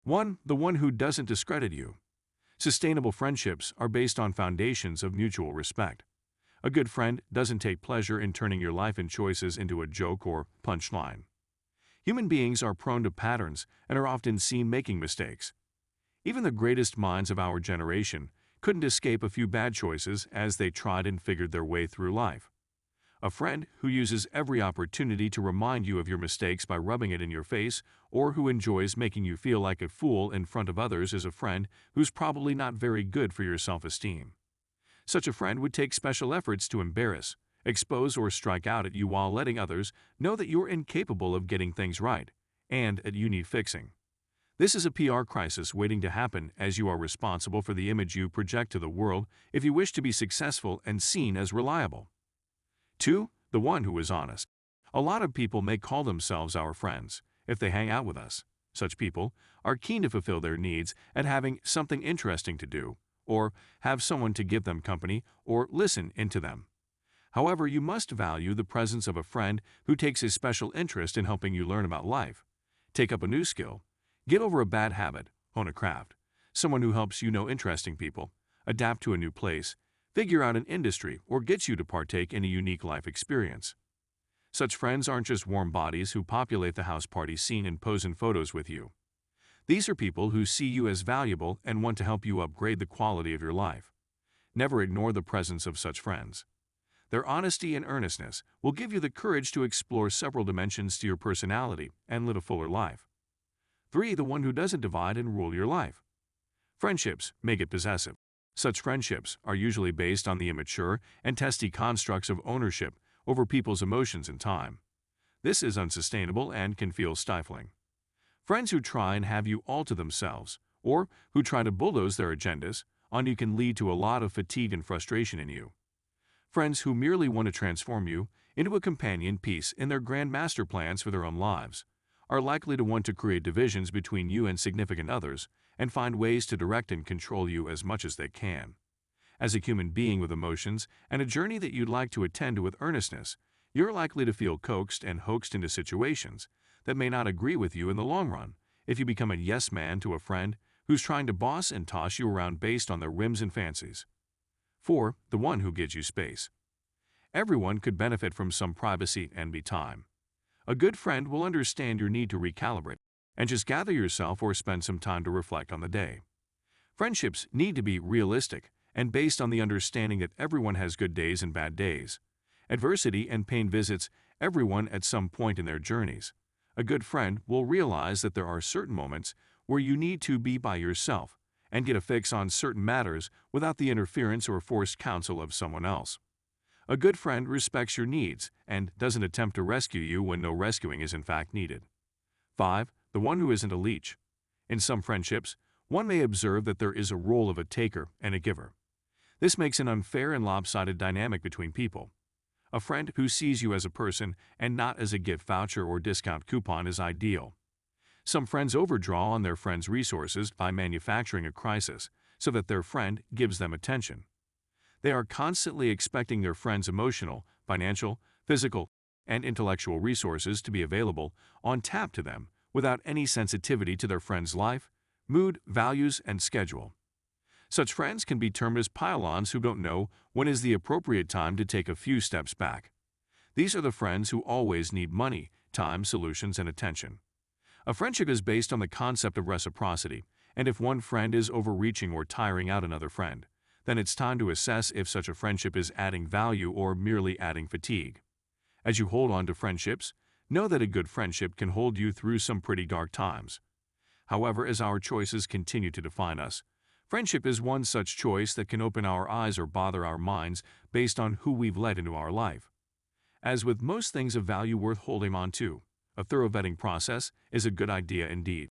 1. The one who doesn't discredit you. Sustainable friendships are based on foundations of mutual respect. A good friend doesn't take pleasure in turning your life and choices into a joke or punchline. Human beings are prone to patterns and are often seen making mistakes. Even the greatest minds of our generation couldn't escape a few bad choices as they tried and figured their way through life. A friend who uses every opportunity to remind you of your mistakes by rubbing it in your face, or who enjoys making you feel like a fool in front of others, is a friend who's probably not very good for your self-esteem. Such a friend would take special efforts to embarrass, expose, or strike out at you while letting others know that you're incapable of getting things right and that you need fixing. This is a PR crisis waiting to happen, as you are responsible for the image you project to the world if you wish to be successful and seen as reliable. 2. The one who is honest. A lot of people may call themselves our friends if they hang out with us. Such people are keen to fulfill their needs at having something interesting to do, or have someone to give them company or listen into them. However, you must value the presence of a friend who takes a special interest in helping you learn about life, take up a new skill, get over a bad habit, own a craft, someone who helps you know interesting people, adapt to a new place, figure out an industry, or gets you to partake in a unique life experience. Such friends aren't just warm bodies who populate the house party scene and pose in photos with you. These are people who see you as valuable and want to help you upgrade the quality of your life. Never ignore the presence of such friends. Their honesty and earnestness will give you the courage to explore several dimensions to your personality and live a fuller life. 3. The one who doesn't divide and rule your life. Friendships may get possessive. Such friendships are usually based on the immature and testy constructs of ownership over people's emotions and time. This is unsustainable and can feel stifling. Friends who try and have you all to themselves, or who try to bulldoze their agendas on you, can lead to a lot of fatigue and frustration in you. Friends who merely want to transform you into a companion piece in their grand master plans for their own lives are likely to want to create divisions between you and significant others and find ways to direct and control you as much as they can. As a human being with emotions and a journey that you'd like to attend to with earnestness, you're likely to feel coaxed and hoaxed into situations that may not agree with you in the long run if you become a yes man to a friend who's trying to boss and toss you around based on their whims and fancies. 4. The one who gives you space. Everyone could benefit from some privacy and me time. A good friend will understand your need to recalibrate and just gather yourself or spend some time to reflect on the day. Friendships need to be realistic and based on the understanding that everyone has good days and bad days. Adversity and pain visits everyone at some point in their journeys. A good friend will realize that there are certain moments where you need to be by yourself and get a fix on certain matters without the interference or forced counsel of someone else. A good friend respects your needs and doesn't attempt to rescue you when no rescuing is in fact needed. 5. The one who isn't a leech. In some friendships, one may observe that there is a role of a taker and a giver. This makes an unfair and lopsided dynamic between people. A friend who sees you as a person and not as a gift voucher or discount coupon is ideal. Some friends overdraw on their friends' resources by manufacturing a crisis so that their friend gives them attention. They are constantly expecting their friends' emotional, financial, physical, and intellectual resources to be available on tap to them without any sensitivity to their friend's life, mood, values, and schedule. Such friends can be termed as pile-ons who don't know when is the appropriate time to take a few steps back. These are the friends who always need money, time, solutions, and attention. A friendship is based on the concept of reciprocity, and if one friend is overreaching or tiring out another friend, then it's time to assess if such a friendship is adding value or merely adding fatigue. As you hold on to friendships, know that a good friendship can hold you through some pretty dark times. However, as our choices continue to define us, friendship is one such choice that can open our eyes or bother our minds based on who we've let into our life. As with most things of value worth holding on to, a thorough vetting process is a good idea indeed.